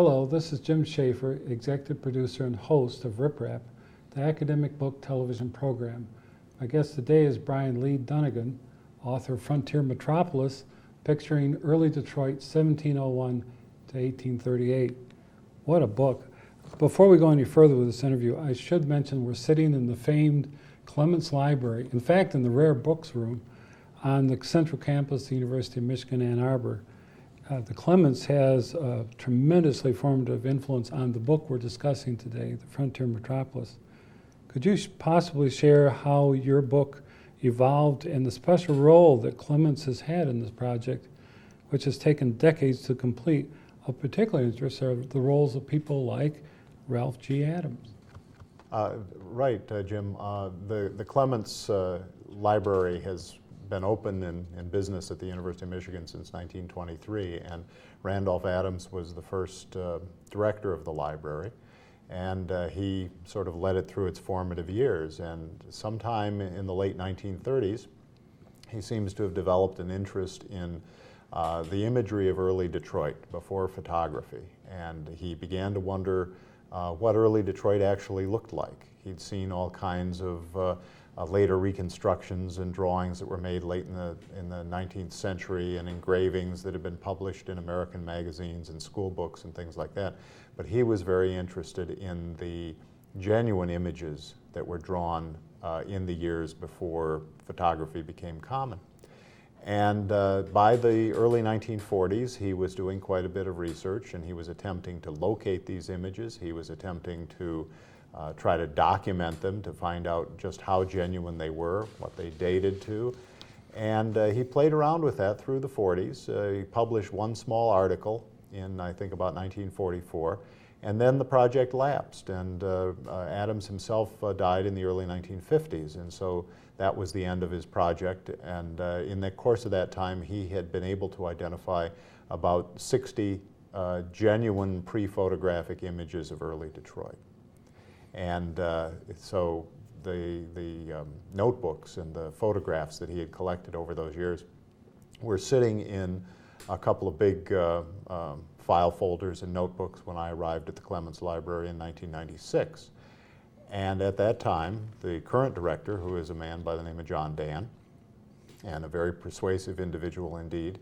Hello, this is Jim Schaefer, executive producer and host of Rip Rap, the academic book television program. My guest today is Leigh Dunnigan, author of Frontier Metropolis, picturing early Detroit 1701 to 1838. What a book. Before we go any further with this interview, I should mention we're sitting in the famed Clements Library, in fact in the rare books room on the central campus of the University of Michigan, Ann Arbor. The Clements has a tremendously formative influence on the book we're discussing today, The Frontier Metropolis. Could you possibly share how your book evolved and the special role that Clements has had in this project, which has taken decades to complete? Of particular interest are the roles of people like Ralph G. Adams. Right, Jim. The Clements Library has been open in business at the University of Michigan since 1923, and Randolph Adams was the first director of the library, and he sort of led it through its formative years. And sometime in the late 1930s, he seems to have developed an interest in the imagery of early Detroit before photography, and he began to wonder what early Detroit actually looked like. He'd seen all kinds of later reconstructions and drawings that were made late in the 19th century and engravings that had been published in American magazines and school books and things like that. But he was very interested in the genuine images that were drawn in the years before photography became common. And by the early 1940s, he was doing quite a bit of research, and he was attempting to locate these images. He was attempting to try to document them to find out just how genuine they were, what they dated to. And he played around with that through the 40s. He published one small article in, I think, about 1944. And then the project lapsed, and Adams himself died in the early 1950s. And so that was the end of his project. And in the course of that time, he had been able to identify about 60 genuine pre-photographic images of early Detroit. And so the notebooks and the photographs that he had collected over those years were sitting in a couple of big file folders and notebooks when I arrived at the Clements Library in 1996. And at that time, the current director, who is a man by the name of John Dan, and a very persuasive individual indeed,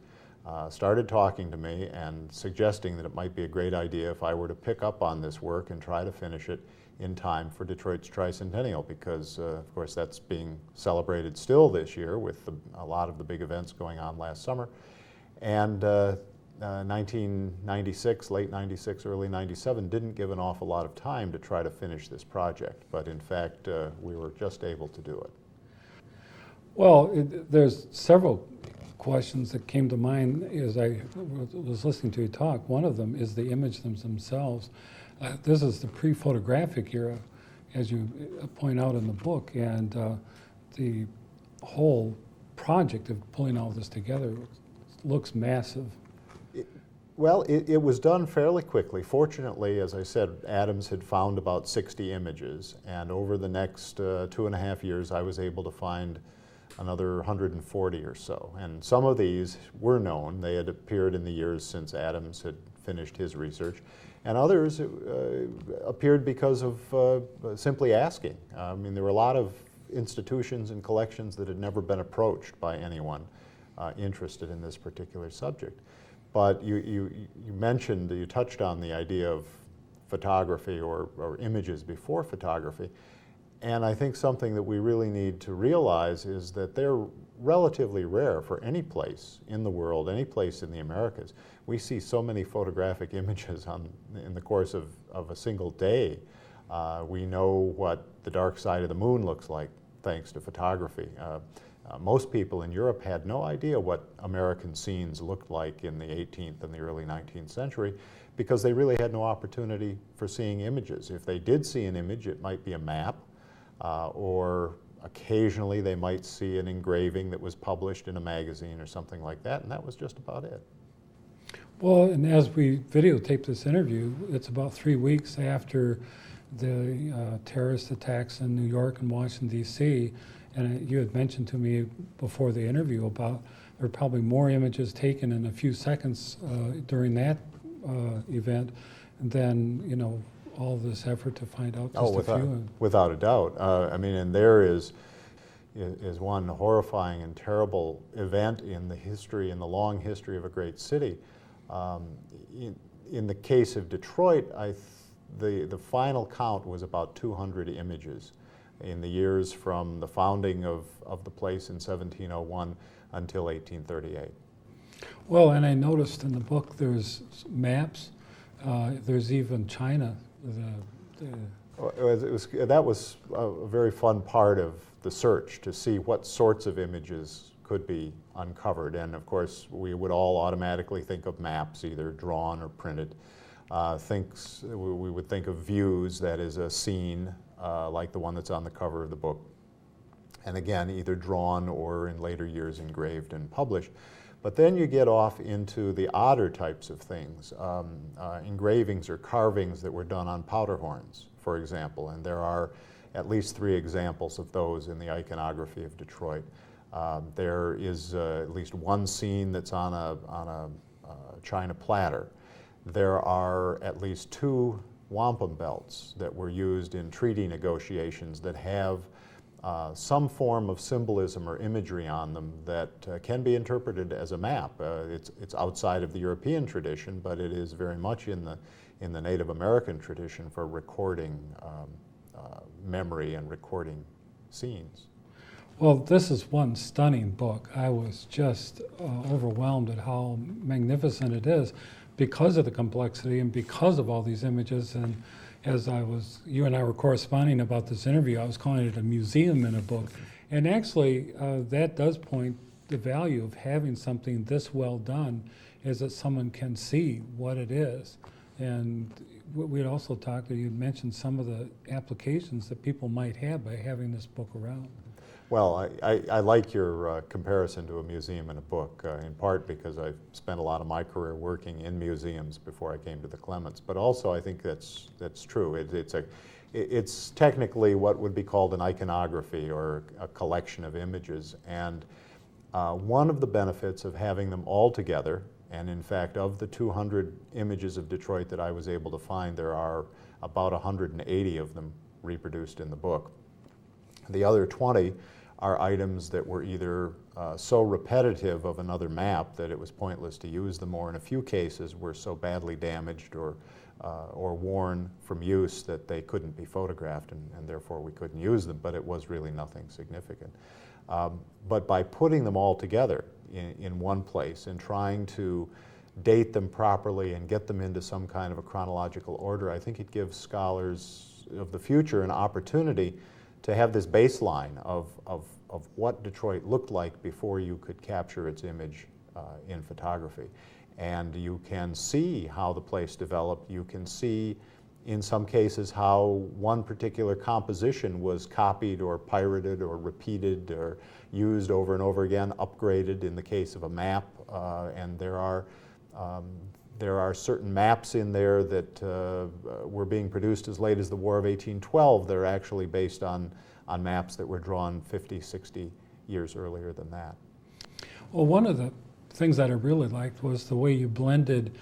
started talking to me and suggesting that it might be a great idea if I were to pick up on this work and try to finish it in time for Detroit's tricentennial, because of course that's being celebrated still this year with a lot of the big events going on last summer. And 1996, late 96, early 97 didn't give an awful lot of time to try to finish this project, but in fact we were just able to do it. Well, there's several questions that came to mind as I was listening to you talk. One of them is the images themselves. This is the pre-photographic era, as you point out in the book, and the whole project of pulling all this together looks massive. Well, it was done fairly quickly. Fortunately, as I said, Adams had found about 60 images, and over the next 2.5 years, I was able to find another 140 or so. And some of these were known. They had appeared in the years since Adams had finished his research. And others appeared because of simply asking. I mean, there were a lot of institutions and collections that had never been approached by anyone interested in this particular subject. But you mentioned, you touched on the idea of photography or images before photography. And I think something that we really need to realize is that they're relatively rare for any place in the world, any place in the Americas. We see so many photographic images in the course of a single day. We know what the dark side of the moon looks like thanks to photography. Most people in Europe had no idea what American scenes looked like in the 18th and the early 19th century because they really had no opportunity for seeing images. If they did see an image, it might be a map, or occasionally they might see an engraving that was published in a magazine or something like that, and that was just about it. Well, and as we videotape this interview, it's about 3 weeks after the terrorist attacks in New York and Washington, D.C., and you had mentioned to me before the interview about there were probably more images taken in a few seconds during that event than, all this effort to find out just a few. Without a doubt. I mean, and there is one horrifying and terrible event in the long history of a great city. In the case of Detroit, the final count was about 200 images in the years from the founding of the place in 1701 until 1838. Well, and I noticed in the book there's maps, there's even China. That was a very fun part of the search, to see what sorts of images could be uncovered. And of course, we would all automatically think of maps, either drawn or printed. We would think of views, that is a scene, like the one that's on the cover of the book. And again, either drawn or in later years engraved and published. But then you get off into the odder types of things, engravings or carvings that were done on powder horns, for example. And there are at least 3 examples of those in the iconography of Detroit. There is at least one scene that's on a china platter. There are at least 2 wampum belts that were used in treaty negotiations that have some form of symbolism or imagery on them that can be interpreted as a map. It's outside of the European tradition, but it is very much in the Native American tradition for recording memory and recording scenes. Well, this is one stunning book. I was just overwhelmed at how magnificent it is because of the complexity and because of all these images. And as you and I were corresponding about this interview, I was calling it a museum in a book. And actually, that does point the value of having something this well done, is that someone can see what it is. And we had also talked, you mentioned some of the applications that people might have by having this book around. Well, I like your comparison to a museum and a book, in part because I've spent a lot of my career working in museums before I came to the Clements, but also I think that's true. It's technically what would be called an iconography, or a collection of images, and one of the benefits of having them all together, and in fact of the 200 images of Detroit that I was able to find, there are about 180 of them reproduced in the book. The other 20 are items that were either so repetitive of another map that it was pointless to use them, or in a few cases were so badly damaged or worn from use that they couldn't be photographed, and therefore we couldn't use them, but it was really nothing significant. But by putting them all together in one place and trying to date them properly and get them into some kind of a chronological order, I think it gives scholars of the future an opportunity to have this baseline of what Detroit looked like before you could capture its image in photography. And you can see how the place developed. You can see, in some cases, how one particular composition was copied or pirated or repeated or used over and over again, upgraded in the case of a map. And there are certain maps in there that were being produced as late as the War of 1812 that are actually based on maps that were drawn 50, 60 years earlier than that. Well, one of the things that I really liked was the way you blended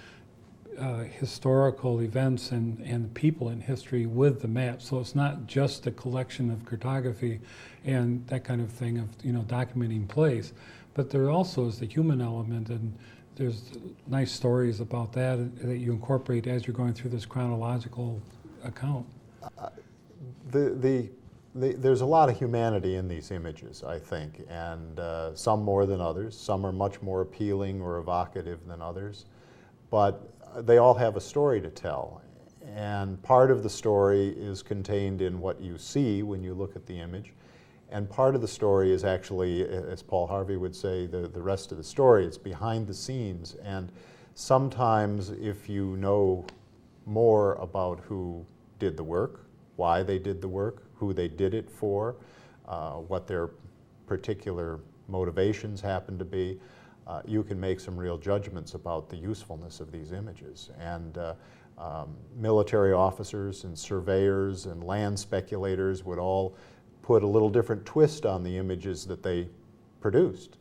historical events and people in history with the map. So it's not just a collection of cartography and that kind of thing of documenting place, but there also is the human element, and there's nice stories about that you incorporate as you're going through this chronological account. There's a lot of humanity in these images, I think, and some more than others. Some are much more appealing or evocative than others, but they all have a story to tell. And part of the story is contained in what you see when you look at the image, and part of the story is actually, as Paul Harvey would say, the rest of the story. It's behind the scenes, and sometimes if you know more about who did the work, why they did the work, who they did it for, what their particular motivations happen to be, you can make some real judgments about the usefulness of these images. And military officers and surveyors and land speculators would all put a little different twist on the images that they produced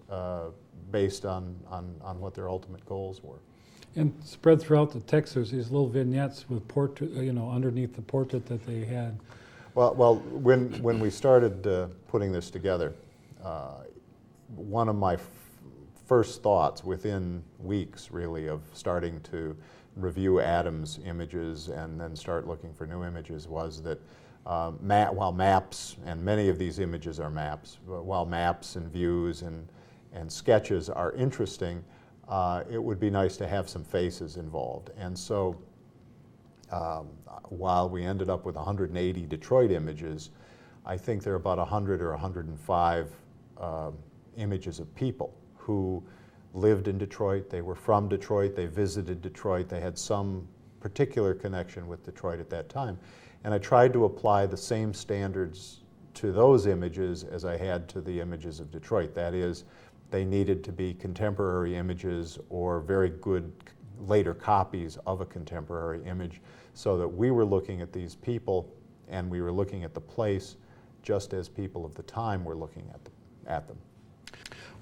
based on what their ultimate goals were. And spread throughout the text, there's these little vignettes with portrait, underneath the portrait that they had. Well, when we started putting this together, one of my first thoughts within weeks, really, of starting to review Adams' images and then start looking for new images was that while maps, and many of these images are maps, while maps and views and sketches are interesting, it would be nice to have some faces involved. And so while we ended up with 180 Detroit images, I think there are about 100 or 105 images of people who lived in Detroit, they were from Detroit, they visited Detroit, they had some particular connection with Detroit at that time. And I tried to apply the same standards to those images as I had to the images of Detroit. That is, they needed to be contemporary images or very good later copies of a contemporary image, so that we were looking at these people and we were looking at the place just as people of the time were looking at them.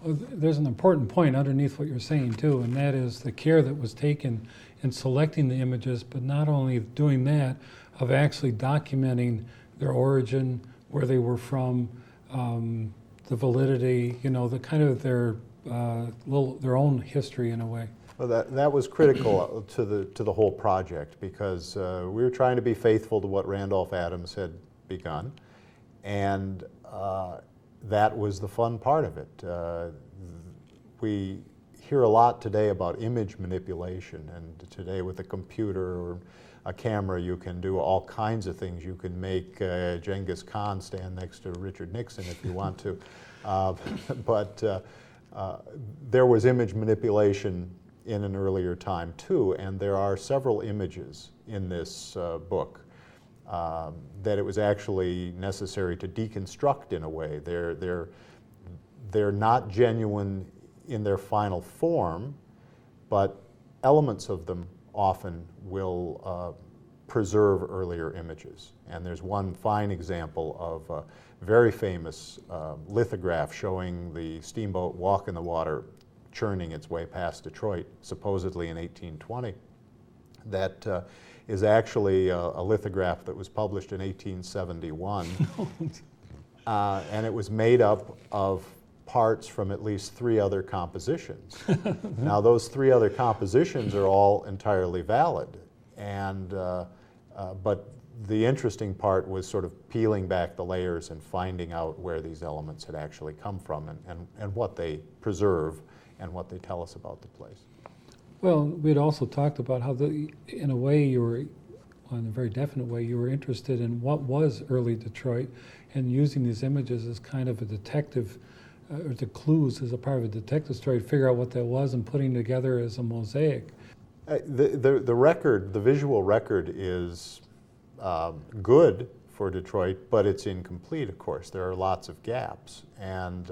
Well, there's an important point underneath what you're saying too, and that is the care that was taken in selecting the images, but not only doing that, of actually documenting their origin, where they were from, the validity, the kind of their own history in a way. Well, that was critical to the whole project, because we were trying to be faithful to what Randolph Adams had begun, and that was the fun part of it. We hear a lot today about image manipulation, and today with a computer or a camera you can do all kinds of things. You can make Genghis Khan stand next to Richard Nixon if you want to. But there was image manipulation in an earlier time too, and there are several images in this book that it was actually necessary to deconstruct in a way. They're not genuine in their final form, but elements of them often will preserve earlier images. And there's one fine example of a very famous lithograph showing the steamboat Walk in the Water churning its way past Detroit, supposedly in 1820. That is actually a lithograph that was published in 1871. And it was made up of parts from at least 3 other compositions. Now, those 3 other compositions are all entirely valid, and but the interesting part was sort of peeling back the layers and finding out where these elements had actually come from, and what they preserve and what they tell us about the place. Well, we'd also talked about how, in a way, in a very definite way, you were interested in what was early Detroit, and using these images as kind of a detective, or the clues as a part of a detective story, to figure out what that was and putting together as a mosaic. The visual record is good for Detroit, but it's incomplete, of course. There are lots of gaps, and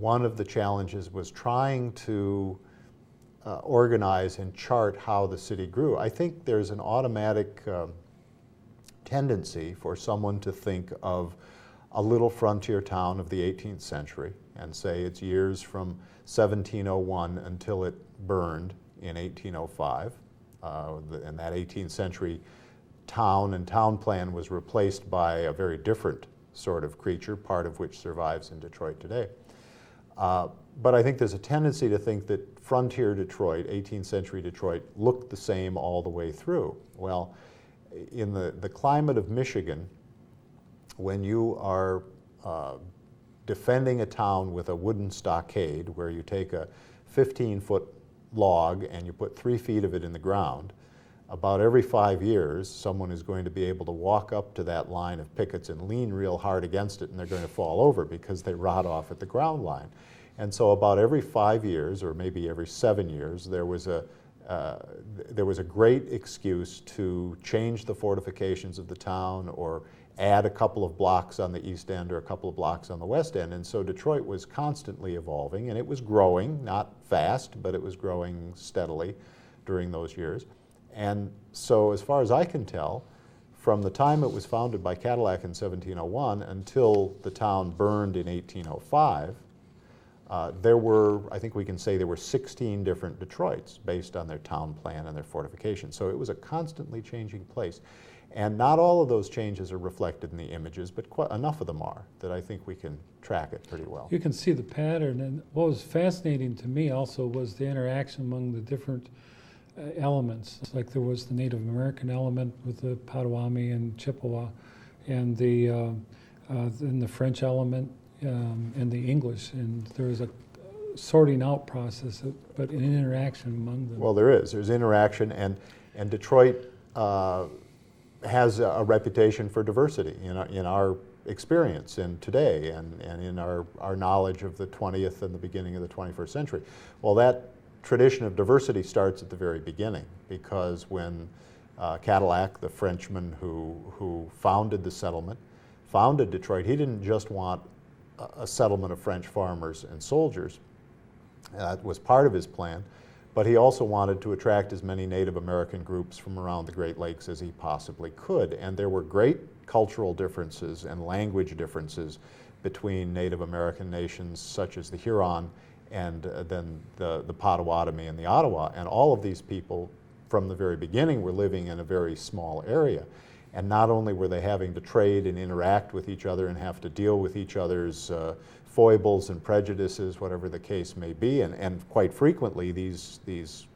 one of the challenges was trying to organize and chart how the city grew. I think there's an automatic tendency for someone to think of a little frontier town of the 18th century and say it's years from 1701 until it burned in 1805. And that 18th century town and town plan was replaced by a very different sort of creature, part of which survives in Detroit today. But I think there's a tendency to think that frontier Detroit, 18th century Detroit, looked the same all the way through. Well, in the climate of Michigan, when you are defending a town with a wooden stockade, where you take a 15-foot log and you put 3 feet of it in the ground, about every 5 years, someone is going to be able to walk up to that line of pickets and lean real hard against it, and they're going to fall over because they rot off at the ground line. And so about every 5 years, or maybe every 7 years, there was a great excuse to change the fortifications of the town, or add a couple of blocks on the east end or a couple of blocks on the west end. And so Detroit was constantly evolving, and it was growing, not fast, but it was growing steadily during those years. And so as far as I can tell, from the time it was founded by Cadillac in 1701 until the town burned in 1805, There were, I think we can say there were 16 different Detroits based on their town plan and their fortifications. So it was a constantly changing place. And not all of those changes are reflected in the images, but quite enough of them are that I think we can track it pretty well. You can see the pattern, and what was fascinating to me also was the interaction among the different elements. Like there was the Native American element with the Potawatomi and Chippewa, and the French element and the English, and there was a sorting out process, but an interaction among them. Well, there's interaction, and Detroit has a reputation for diversity in our experience in today and in our knowledge of the 20th and the beginning of the 21st century. Well, that tradition of diversity starts at the very beginning, because when Cadillac, the Frenchman who founded the settlement, founded Detroit, he didn't just want a settlement of French farmers and soldiers. That was part of his plan, but he also wanted to attract as many Native American groups from around the Great Lakes as he possibly could. And there were great cultural differences and language differences between Native American nations such as the Huron and then the Potawatomi and the Ottawa. And all of these people from the very beginning were living in a very small area. And not only were they having to trade and interact with each other and have to deal with each other's foibles and prejudices, whatever the case may be, and quite frequently these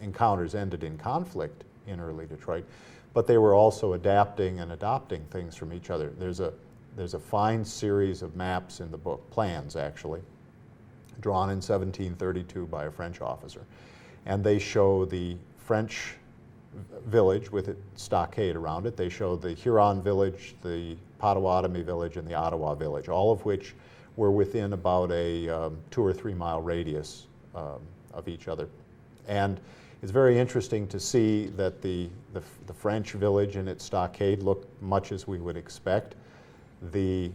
encounters ended in conflict in early Detroit, but they were also adapting and adopting things from each other. There's a fine series of maps in the book, plans actually, drawn in 1732 by a French officer, and they show the French village with its stockade around it. They show the Huron village, the Potawatomi village, and the Ottawa village, all of which were within about a 2 or 3 mile radius of each other. And it's very interesting to see that the French village and its stockade look much as we would expect. The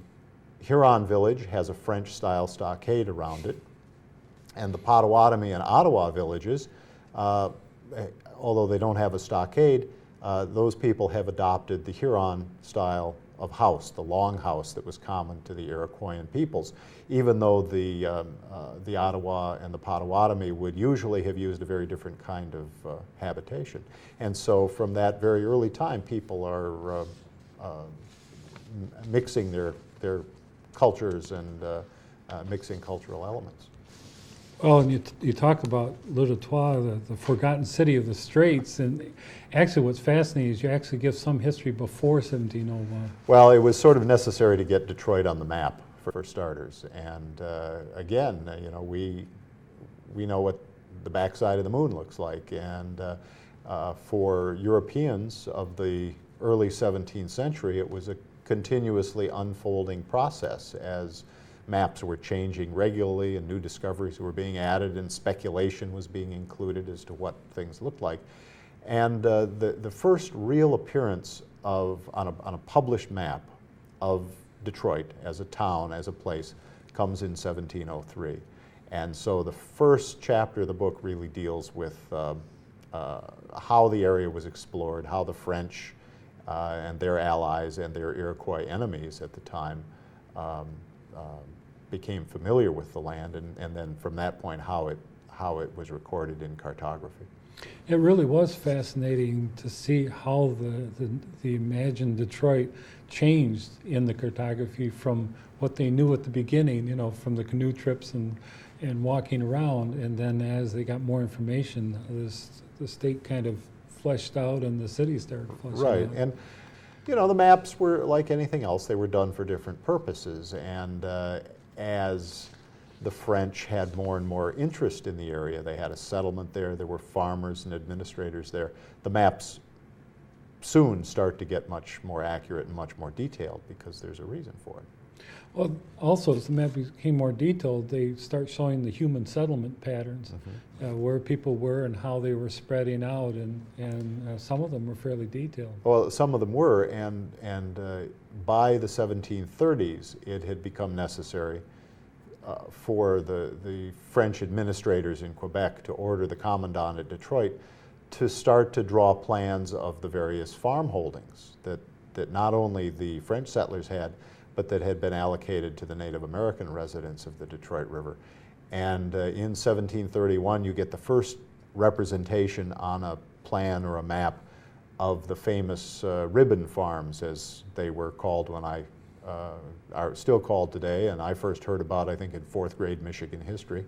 Huron village has a French-style stockade around it, and the Potawatomi and Ottawa villages, although they don't have a stockade, those people have adopted the Huron style of house, the long house that was common to the Iroquoian peoples, even though the Ottawa and the Potawatomi would usually have used a very different kind of habitation. And so from that very early time, people are mixing their cultures and mixing cultural elements. Well, and you talk about Le Detroit, the forgotten city of the Straits, and actually what's fascinating is you actually give some history before 1701. Well, it was sort of necessary to get Detroit on the map for starters, and again, we know what the backside of the moon looks like, and for Europeans of the early 17th century, it was a continuously unfolding process as maps were changing regularly and new discoveries were being added and speculation was being included as to what things looked like. And the first real appearance on a published map of Detroit as a town, as a place, comes in 1703. And so the first chapter of the book really deals with how the area was explored, how the French and their allies and their Iroquois enemies at the time became familiar with the land, and then from that point how it was recorded in cartography. It really was fascinating to see how the imagined Detroit changed in the cartography from what they knew at the beginning, from the canoe trips and walking around, and then as they got more information, the state kind of fleshed out and the city started fleshing out. Right, and the maps were like anything else, they were done for different purposes, and as the French had more and more interest in the area, they had a settlement there were farmers and administrators there, the maps soon start to get much more accurate and much more detailed because there's a reason for it. Well, also as the map became more detailed, they start showing the human settlement patterns, where people were and how they were spreading out, and some of them were fairly detailed. Well, some of them were, and by the 1730s, it had become necessary for the French administrators in Quebec to order the commandant at Detroit to start to draw plans of the various farm holdings that not only the French settlers had, but that had been allocated to the Native American residents of the Detroit River. And in 1731, you get the first representation on a plan or a map of the famous ribbon farms, as they were called when are still called today, and I first heard about, I think, in 4th grade Michigan history.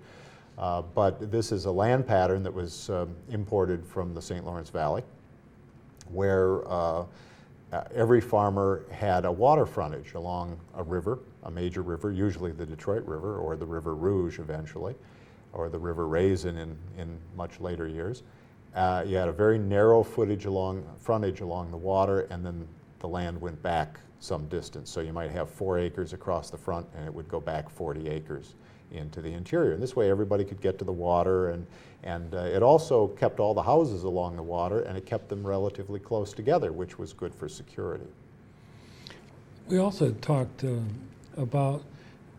But this is a land pattern that was imported from the St. Lawrence Valley, where every farmer had a water frontage along a river, a major river, usually the Detroit River or the River Rouge eventually, or the River Raisin in much later years. You had a very narrow frontage along the water, and then the land went back some distance. So you might have 4 acres across the front, and it would go back 40 acres into the interior. And this way everybody could get to the water, and it also kept all the houses along the water, and it kept them relatively close together, which was good for security. We also talked about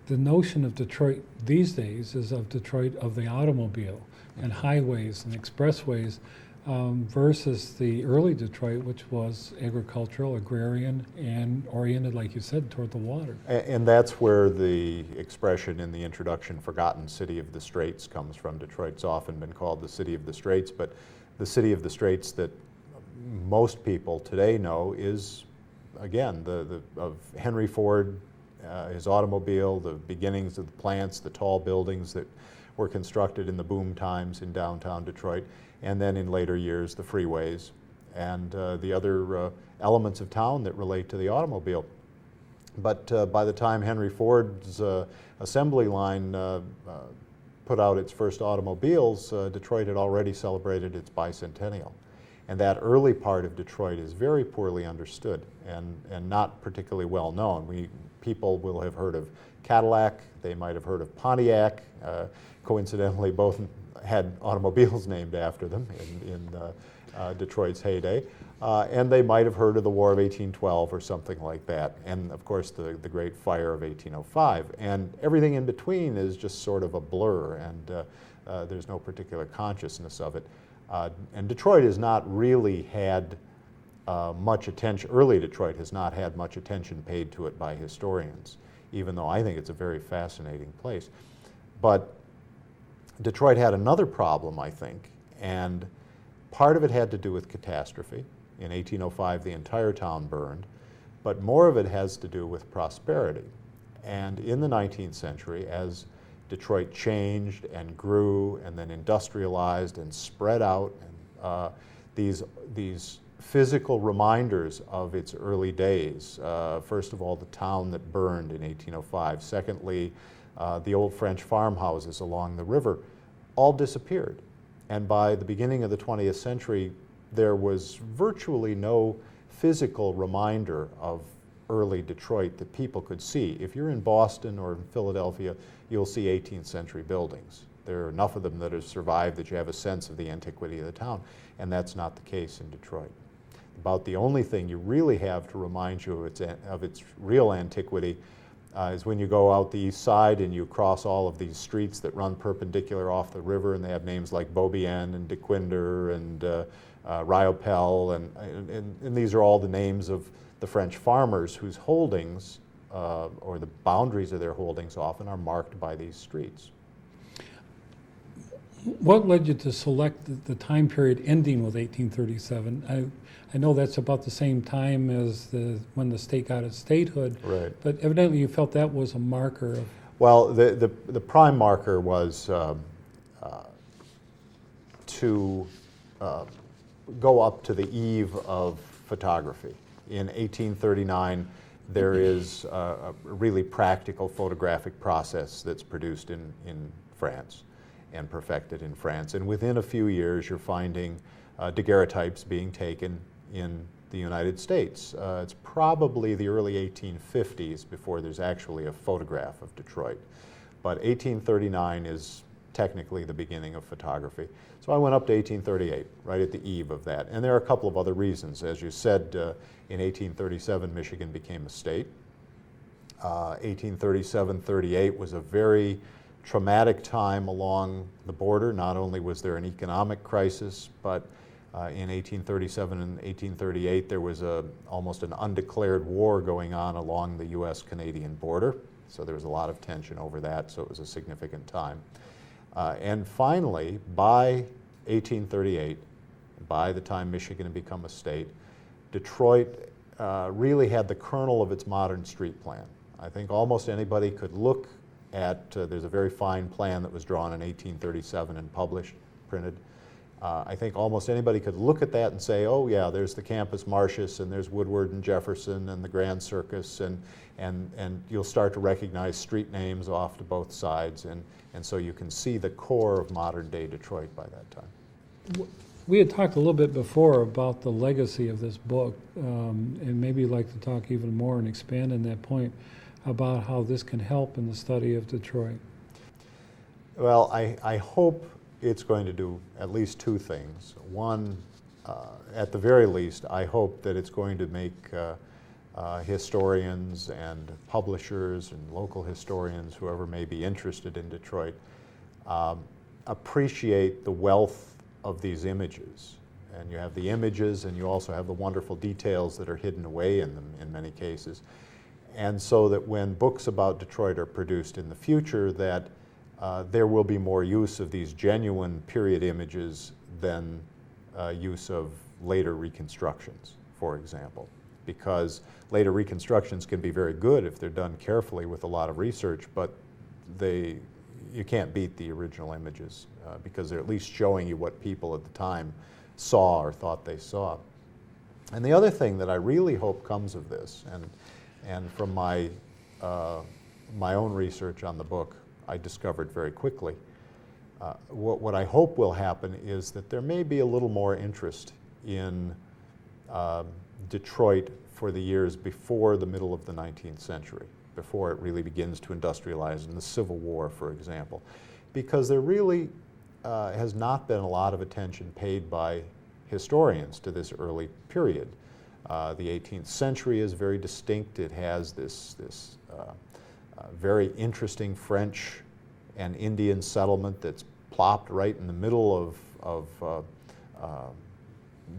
the notion of Detroit these days is of Detroit of the automobile and highways and expressways versus the early Detroit, which was agricultural, agrarian, and oriented, like you said, toward the water. And that's where the expression in the introduction, forgotten city of the Straits, comes from. Detroit's often been called the city of the Straits, but the city of the Straits that most people today know is, again, of Henry Ford, his automobile, the beginnings of the plants, the tall buildings that were constructed in the boom times in downtown Detroit, and then in later years the freeways and the other elements of town that relate to the automobile. But by the time Henry Ford's assembly line put out its first automobiles, Detroit had already celebrated its bicentennial. And that early part of Detroit is very poorly understood and not particularly well known. People will have heard of Cadillac, they might have heard of Pontiac. Coincidentally, both had automobiles named after them in Detroit's heyday. And they might have heard of the War of 1812 or something like that. And of course, the Great Fire of 1805. And everything in between is just sort of a blur, and there's no particular consciousness of it. And Detroit has not really had much attention, early Detroit has not had much attention paid to it by historians, even though I think it's a very fascinating place. But Detroit had another problem, I think, and part of it had to do with catastrophe. In 1805, the entire town burned, but more of it has to do with prosperity. And in the 19th century, as Detroit changed and grew and then industrialized and spread out, and these physical reminders of its early days. First of all, the town that burned in 1805. Secondly, the old French farmhouses along the river all disappeared. And by the beginning of the 20th century, there was virtually no physical reminder of early Detroit that people could see. If you're in Boston or in Philadelphia, you'll see 18th century buildings. There are enough of them that have survived that you have a sense of the antiquity of the town, and that's not the case in Detroit. About the only thing you really have to remind you of its real antiquity is when you go out the east side and you cross all of these streets that run perpendicular off the river, and they have names like Beaubien and DeQuinder and Riopel, and these are all the names of the French farmers whose holdings, or the boundaries of their holdings often, are marked by these streets. What led you to select the time period ending with 1837? I know that's about the same time as when the state got its statehood, Right. But evidently you felt that was a marker of... Well, the prime marker was to go up to the eve of photography. In 1839, there is a really practical photographic process that's produced in France and perfected in France. And within a few years, you're finding daguerreotypes being taken in the United States. It's probably the early 1850s before there's actually a photograph of Detroit. But 1839 is technically the beginning of photography. So I went up to 1838, right at the eve of that. And there are a couple of other reasons. As you said, in 1837, Michigan became a state. 1837-38 was a very traumatic time along the border. Not only was there an economic crisis, but in 1837 and 1838, there was almost an undeclared war going on along the U.S.-Canadian border. So there was a lot of tension over that, so it was a significant time. And finally, by 1838, by the time Michigan had become a state, Detroit really had the kernel of its modern street plan. I think almost anybody could look at, there's a very fine plan that was drawn in 1837 and published, printed. I think almost anybody could look at that and say, oh yeah, there's the Campus Martius, and there's Woodward and Jefferson and the Grand Circus, and you'll start to recognize street names off to both sides, and so you can see the core of modern day Detroit by that time. We had talked a little bit before about the legacy of this book, and maybe you'd like to talk even more and expand on that point about how this can help in the study of Detroit. Well, I hope it's going to do at least two things. One, at the very least, I hope that it's going to make historians and publishers and local historians, whoever may be interested in Detroit, appreciate the wealth of these images. And you have the images, and you also have the wonderful details that are hidden away in them in many cases. And so that when books about Detroit are produced in the future, that there will be more use of these genuine period images than use of later reconstructions, for example. Because later reconstructions can be very good if they're done carefully with a lot of research, but you can't beat the original images because they're at least showing you what people at the time saw or thought they saw. And the other thing that I really hope comes of this, and from my own research on the book, I discovered very quickly, what I hope will happen is that there may be a little more interest in Detroit for the years before the middle of the 19th century, before it really begins to industrialize in the Civil War, for example, because there really has not been a lot of attention paid by historians to this early period. The 18th century is very distinct. It has this very interesting French and Indian settlement that's plopped right in the middle of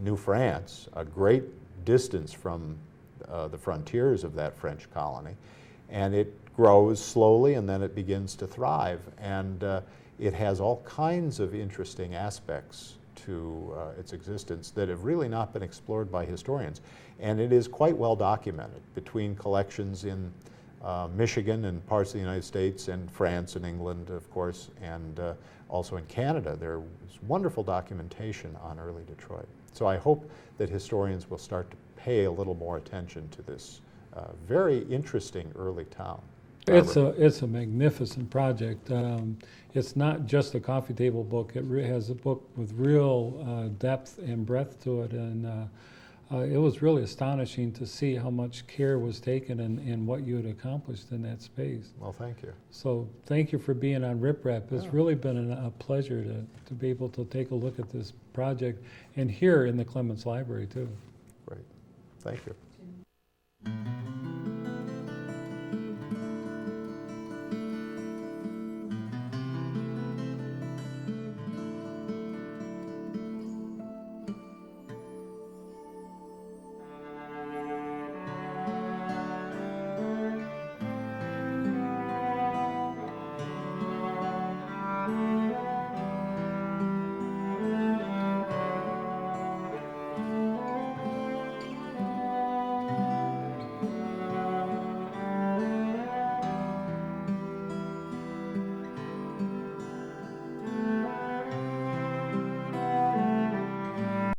New France, a great distance from the frontiers of that French colony. And it grows slowly, and then it begins to thrive. And it has all kinds of interesting aspects to its existence that have really not been explored by historians. And it is quite well documented between collections in Michigan and parts of the United States, and France and England, of course, and also in Canada. There is wonderful documentation on early Detroit. So I hope that historians will start to pay a little more attention to this very interesting early town. It's a magnificent project. It's not just a coffee table book. It has a book with real depth and breadth to it, and it was really astonishing to see how much care was taken and what you had accomplished in that space. Well, thank you. So thank you for being on Rip Rap. It's really been a pleasure to be able to take a look at this project, and here in the Clements Library too. Great. Thank you.